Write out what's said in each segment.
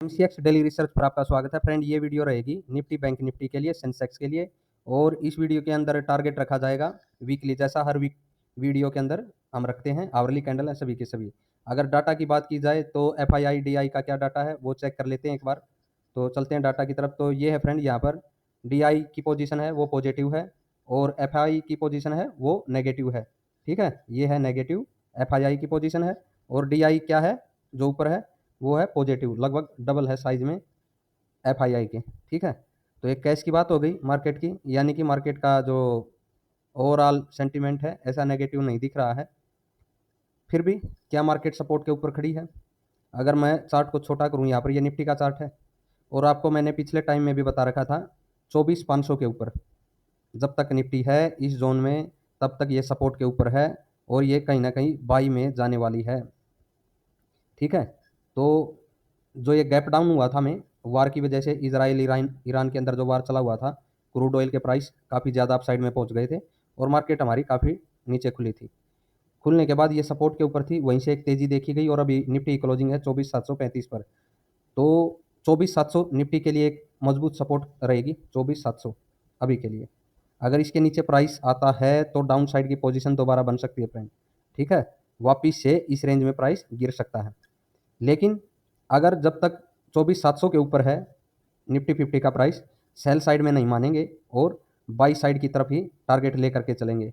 MCX daily research पर आपका स्वागत है फ्रेंड। ये वीडियो रहेगी निफ्टी बैंक निफ्टी के लिए, सेंसेक्स के लिए। और इस वीडियो के अंदर टारगेट रखा जाएगा वीकली, जैसा हर वीक वीडियो के अंदर हम रखते हैं। आवरली कैंडल है सभी के सभी। अगर डाटा की बात की जाए तो F I I D I का क्या डाटा है वो चेक कर लेते हैं एक बार। तो चलते हैं डाटा की तरफ। तो ये है फ्रेंड, यहाँ पर डी आई की पोजीशन है वो पॉजिटिव है और एफ आई की पोजीशन है वो नेगेटिव है। ठीक है, ये है नेगेटिव, एफ आई की पोजीशन है। और डी आई क्या है जो ऊपर है वो है पॉजिटिव, लगभग डबल है साइज में एफ आई के। ठीक है, तो एक कैश की बात हो गई मार्केट की, यानी कि मार्केट का जो ओवरऑल सेंटीमेंट है ऐसा नेगेटिव नहीं दिख रहा है। फिर भी क्या मार्केट सपोर्ट के ऊपर खड़ी है। अगर मैं चार्ट को छोटा करूं, यहाँ पर ये निफ्टी का चार्ट है और आपको मैंने पिछले टाइम में भी बता रखा था 24,500 के ऊपर जब तक निफ्टी है इस जोन में तब तक ये सपोर्ट के ऊपर है और ये कहीं ना कहीं बाई में जाने वाली है। ठीक है, तो जो ये गैप डाउन हुआ था में वार की वजह से, इजराइल ईरान के अंदर जो वार चला हुआ था, क्रूड ऑयल के प्राइस काफ़ी ज़्यादा अपसाइड में पहुंच गए थे और मार्केट हमारी काफ़ी नीचे खुली थी। खुलने के बाद ये सपोर्ट के ऊपर थी, वहीं से एक तेज़ी देखी गई और अभी निफ्टी की क्लोजिंग है 24,735 पर। तो 24,700 निफ्टी के लिए एक मजबूत सपोर्ट रहेगी, 24,700 अभी के लिए। अगर इसके नीचे प्राइस आता है तो डाउन साइड की पोजीशन दोबारा बन सकती है फ्रेंड। ठीक है, वापिस से इस रेंज में प्राइस गिर सकता है। लेकिन अगर जब तक 24,700 के ऊपर है निफ्टी 50 का प्राइस, सेल साइड में नहीं मानेंगे और बाई साइड की तरफ ही टारगेट लेकर के चलेंगे।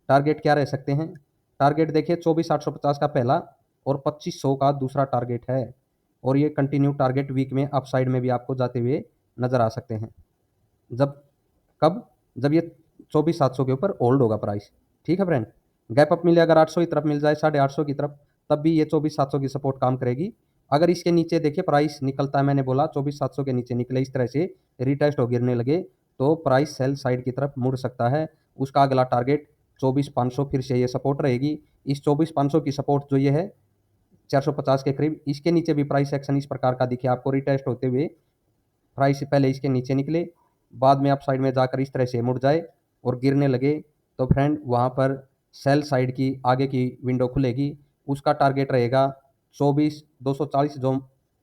टारगेट क्या रह सकते हैं? टारगेट देखिए 24,850 का पहला और 2500 का दूसरा टारगेट है। और ये कंटिन्यू टारगेट वीक में अप साइड में भी आपको जाते हुए नजर आ सकते हैं। जब कब? जब ये 24,700 के ऊपर होल्ड होगा प्राइस। ठीक है फ्रेंड, गैप अप मिले अगर 800 की तरफ मिल जाए, 850 की तरफ, तब भी ये 24,700 की सपोर्ट काम करेगी। अगर इसके नीचे देखिए प्राइस निकलता है, मैंने बोला 24,700 के नीचे निकले, इस तरह से रिटेस्ट हो गिरने लगे तो प्राइस सेल साइड की तरफ मुड़ सकता है। उसका अगला टारगेट 24,500 फिर से ये सपोर्ट रहेगी। इस 24,500 की सपोर्ट जो ये है 450 के करीब, इसके नीचे भी प्राइस एक्शन इस प्रकार का दिखे आपको रिटेस्ट होते हुए। प्राइस पहले इसके नीचे निकले, बाद में अप साइड में जाकर इस तरह से मुड़ जाए और गिरने लगे तो फ्रेंड वहाँ पर सेल साइड की आगे की विंडो खुलेगी। उसका टारगेट रहेगा 24,240 जो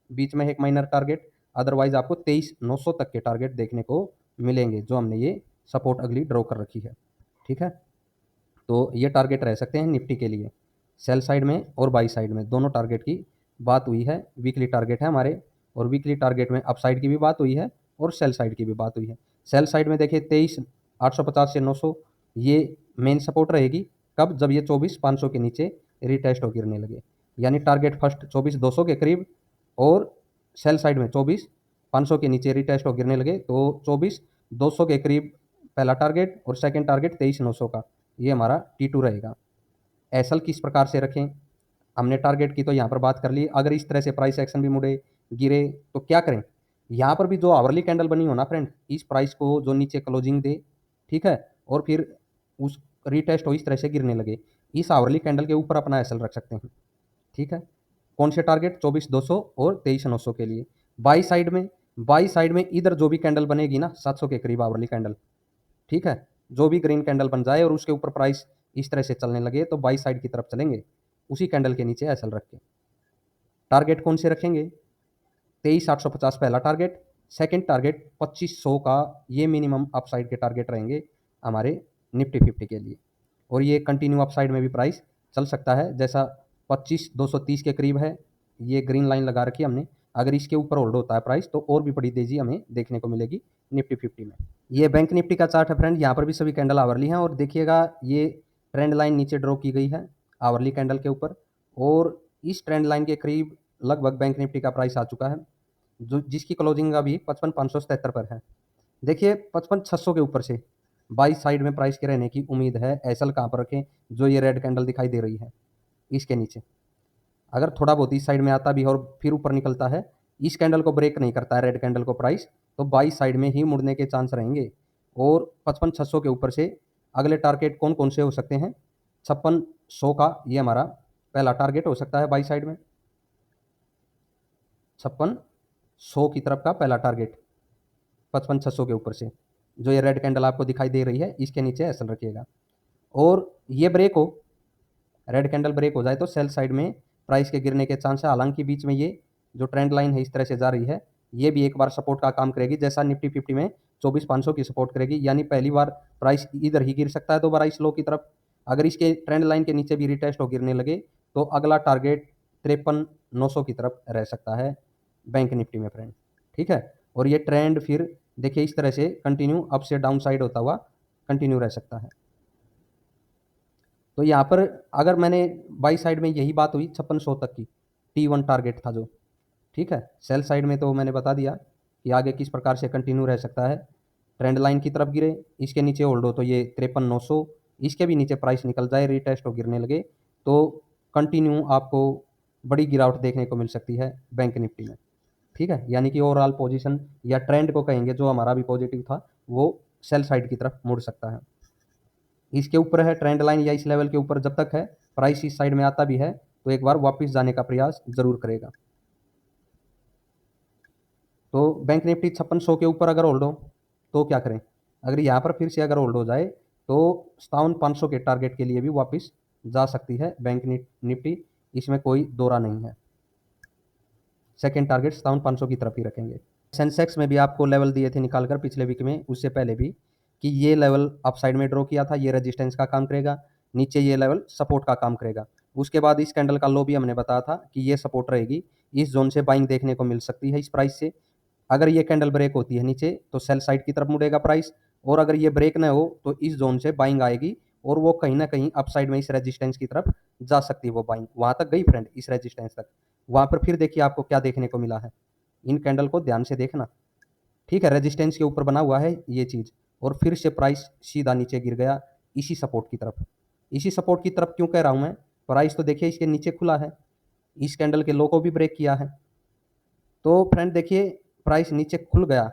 बीच में एक माइनर टारगेट। अदरवाइज आपको 23,900 तक के टारगेट देखने को मिलेंगे जो हमने ये सपोर्ट अगली ड्रॉ कर रखी है। ठीक है, तो ये टारगेट रह सकते हैं निफ्टी के लिए। सेल साइड में और बाई साइड में दोनों टारगेट की बात हुई है। वीकली टारगेट है हमारे और वीकली टारगेट में अप साइड की भी बात हुई है और सेल साइड की भी बात हुई है। सेल साइड में देखिए 23,850 से 900 ये मेन सपोर्ट रहेगी। कब? जब ये 24,500 के नीचे रिटेस्ट हो गिरने लगे, यानी टारगेट फर्स्ट 24,200 के करीब और सेल साइड में 24,500 के नीचे रिटेस्ट हो गिरने लगे तो 24,200 के करीब पहला टारगेट और सेकंड टारगेट 23,900 का, ये हमारा T2 रहेगा। एसएल किस प्रकार से रखें? हमने टारगेट की तो यहाँ पर बात कर ली। अगर इस तरह से प्राइस एक्शन भी मुड़े गिरे तो क्या करें? यहाँ पर भी जो आवरली कैंडल बनी हो ना फ्रेंड, इस प्राइस को जो नीचे क्लोजिंग दे, ठीक है, और फिर उस रीटेस्ट हो इस तरह से गिरने लगे, इस आवरली कैंडल के ऊपर अपना एसएल रख सकते हैं। ठीक है, कौन से टारगेट? 24,200 और 23,900 के लिए। बाई साइड में इधर जो भी कैंडल बनेगी ना 700 के करीब आवरली कैंडल, ठीक है, जो भी ग्रीन कैंडल बन जाए और उसके ऊपर प्राइस इस तरह से चलने लगे तो बाई साइड की तरफ चलेंगे, उसी कैंडल के नीचे एसएल रख के। टारगेट कौन से रखेंगे? 23,850 पहला टारगेट, सेकंड टारगेट 2500 का, ये मिनिमम अपसाइड के टारगेट रहेंगे हमारे निफ्टी 50 के लिए। और ये कंटिन्यू अपसाइड में भी प्राइस चल सकता है, जैसा 25,230 के करीब है, ये ग्रीन लाइन लगा रखी है हमने। अगर इसके ऊपर होल्ड होता है प्राइस तो और भी बड़ी तेजी हमें देखने को मिलेगी निफ्टी 50 में। ये बैंक निफ्टी का चार्ट है फ्रेंड, यहाँ पर भी सभी कैंडल आवरली हैं और देखिएगा ये ट्रेंड लाइन नीचे ड्रॉ की गई है आवरली कैंडल के ऊपर और इस ट्रेंड लाइन के करीब लगभग बैंक निफ्टी का प्राइस आ चुका है, जो जिसकी क्लोजिंग अभी 55,577 पर है। देखिए 55,600 के ऊपर से बाई साइड में प्राइस के रहने की उम्मीद है। एसएल कहाँ पर रखें? जो ये रेड कैंडल दिखाई दे रही है इसके नीचे। अगर थोड़ा बहुत इस साइड में आता भी और फिर ऊपर निकलता है, इस कैंडल को ब्रेक नहीं करता है रेड कैंडल को प्राइस, तो बाई साइड में ही मुड़ने के चांस रहेंगे। और 55,600 के ऊपर से अगले टारगेट कौन कौन से हो सकते हैं? 56,100 का ये हमारा पहला टारगेट हो सकता है बाई साइड में, 56,100 की तरफ का पहला टारगेट 55,600 के ऊपर से, जो ये रेड कैंडल आपको दिखाई दे रही है इसके नीचे एसल रखिएगा। और ये ब्रेक हो, रेड कैंडल ब्रेक हो जाए तो सेल साइड में प्राइस के गिरने के चांस है। हालांकि बीच में ये जो ट्रेंड लाइन है इस तरह से जा रही है, ये भी एक बार सपोर्ट का काम करेगी, जैसा निफ्टी 50 में 24,500 की सपोर्ट करेगी, यानी पहली बार प्राइस इधर ही गिर सकता है दोबारा इस लो की तरफ। अगर इसके ट्रेंड लाइन के नीचे भी रिटेस्ट हो गिरने लगे तो अगला टारगेट 53,900 की तरफ रह सकता है बैंक निफ्टी में फ्रेंड। ठीक है, और ये ट्रेंड फिर देखिए इस तरह से कंटिन्यू अप से डाउन साइड होता हुआ कंटिन्यू रह सकता है। तो यहाँ पर अगर मैंने बाई साइड में यही बात हुई 5600 तक की T1 टारगेट था जो, ठीक है। सेल साइड में तो मैंने बता दिया कि आगे किस प्रकार से कंटिन्यू रह सकता है। ट्रेंड लाइन की तरफ गिरे, इसके नीचे होल्ड हो तो ये 53,900, इसके भी नीचे प्राइस निकल जाए, रीटेस्ट हो गिरने लगे तो कंटिन्यू आपको बड़ी गिरावट देखने को मिल सकती है बैंक निफ्टी में। ठीक है, यानी कि ओवरऑल पोजीशन या ट्रेंड को कहेंगे जो हमारा भी पॉजिटिव था वो सेल साइड की तरफ मुड़ सकता है। इसके ऊपर है ट्रेंड लाइन या इस लेवल के ऊपर जब तक है, प्राइस इस साइड में आता भी है तो एक बार वापस जाने का प्रयास जरूर करेगा। तो बैंक निफ्टी 5600 के ऊपर अगर होल्ड हो तो क्या करें, अगर यहाँ पर फिर से अगर होल्ड हो जाए तो 57,500 के टारगेट के लिए भी वापस जा सकती है बैंक निफ्टी, इसमें कोई दौरा नहीं है। सेकेंड टारगेट 57,500 की तरफ ही रखेंगे। सेंसेक्स में भी आपको लेवल दिए थे निकालकर पिछले वीक में, उससे पहले भी, कि ये लेवल अपसाइड में ड्रॉ किया था, ये रेजिस्टेंस का काम करेगा, नीचे ये लेवल सपोर्ट का काम करेगा। उसके बाद इस कैंडल का लो भी हमने बताया था कि ये सपोर्ट रहेगी, इस जोन से बाइंग देखने को मिल सकती है इस प्राइस से। अगर ये कैंडल ब्रेक होती है नीचे तो सेल साइड की तरफ मुड़ेगा प्राइस, और अगर ये ब्रेक ना हो तो इस जोन से बाइंग आएगी और वो कहीं ना कहीं अपसाइड में इस रेजिस्टेंस की तरफ जा सकती है। वो बाइंग वहां तक गई फ्रेंड, इस रेजिस्टेंस तक, वहां पर फिर देखिए आपको क्या देखने को मिला है। इन कैंडल को ध्यान से देखना, ठीक है, रेजिस्टेंस के ऊपर बना हुआ है ये चीज, और फिर से प्राइस सीधा नीचे गिर गया इसी सपोर्ट की तरफ। इसी सपोर्ट की तरफ क्यों कह रहा हूं मैं, प्राइस तो देखिए इसके नीचे खुला है, इस कैंडल के लो को भी ब्रेक किया है। तो फ्रेंड देखिए प्राइस नीचे खुल गया,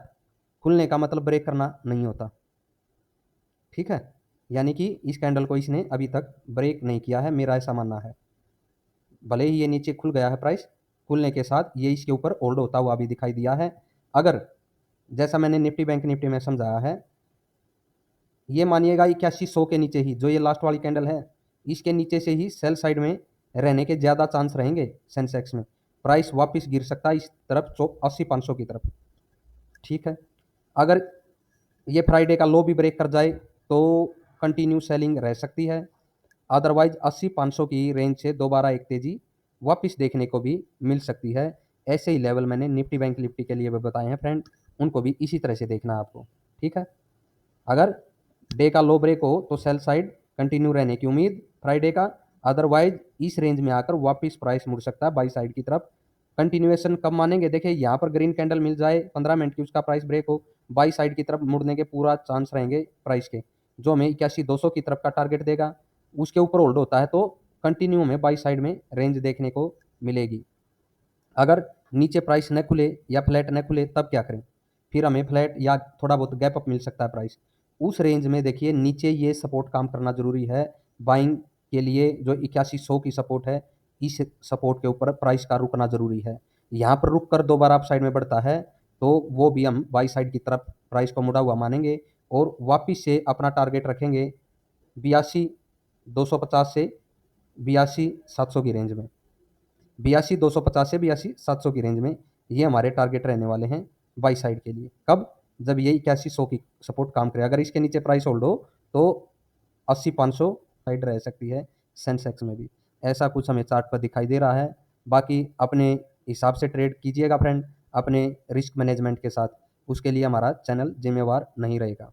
खुलने का मतलब ब्रेक करना नहीं होता। ठीक है, यानी कि इस कैंडल को इसने अभी तक ब्रेक नहीं किया है, मेरा ऐसा मानना है। भले ही ये नीचे खुल गया है, प्राइस खुलने के साथ ये इसके ऊपर होल्ड होता हुआ भी दिखाई दिया है। अगर जैसा मैंने निफ्टी बैंक निफ्टी में समझाया है, ये मानिएगा 8100 के नीचे ही, जो ये लास्ट वाली कैंडल है इसके नीचे से ही सेल साइड में रहने के ज़्यादा चांस रहेंगे सेंसेक्स में, प्राइस वापस गिर सकता है इस तरफ 80,500 की तरफ। ठीक है, अगर ये फ्राइडे का लो भी ब्रेक कर जाए तो कंटिन्यू सेलिंग रह सकती है, अदरवाइज 80,500 की रेंज से दोबारा एक तेजी वापस देखने को भी मिल सकती है। ऐसे ही लेवल मैंने निफ्टी बैंक निफ्टी के लिए भी बताए हैं फ्रेंड, उनको भी इसी तरह से देखना है आपको। ठीक है, अगर डे का लो ब्रेक हो तो सेल साइड कंटिन्यू रहने की उम्मीद फ्राइडे का, अदरवाइज इस रेंज में आकर वापस प्राइस मुड़ सकता है बाई साइड की तरफ। कंटिन्यूएशन कब मानेंगे, देखिए यहाँ पर ग्रीन कैंडल मिल जाए 15 मिनट की, उसका प्राइस ब्रेक हो, बाई साइड की तरफ मुड़ने के पूरा चांस रहेंगे प्राइस के, जो हमें 81,200 की तरफ का टारगेट देगा। उसके ऊपर होल्ड होता है तो कंटिन्यू में बाई साइड में रेंज देखने को मिलेगी। अगर नीचे प्राइस न खुले या फ्लैट न खुले तब क्या करें, फिर हमें फ्लैट या थोड़ा बहुत गैप अप मिल सकता है प्राइस, उस रेंज में देखिए नीचे ये सपोर्ट काम करना जरूरी है बाइंग के लिए, जो 8100 की सपोर्ट है, इस सपोर्ट के ऊपर प्राइस का रुकना जरूरी है। यहाँ पर रुक कर दोबारा अप साइड में बढ़ता है तो वो भी हम बाई साइड की तरफ प्राइस को मुड़ा हुआ मानेंगे और वापिस से अपना टारगेट रखेंगे 82,250 से 82,700 की रेंज में, 82,250 से 82,700 की रेंज में ये हमारे टारगेट रहने वाले हैं बाई साइड के लिए। कब, जब ये 8100 की सपोर्ट काम करे, अगर इसके नीचे प्राइस होल्ड हो तो 80,500 साइड रह सकती है सेंसेक्स में भी, ऐसा कुछ हमें चार्ट पर दिखाई दे रहा है। बाकी अपने हिसाब से ट्रेड कीजिएगा फ्रेंड, अपने रिस्क मैनेजमेंट के साथ, उसके लिए हमारा चैनल जिम्मेवार नहीं रहेगा।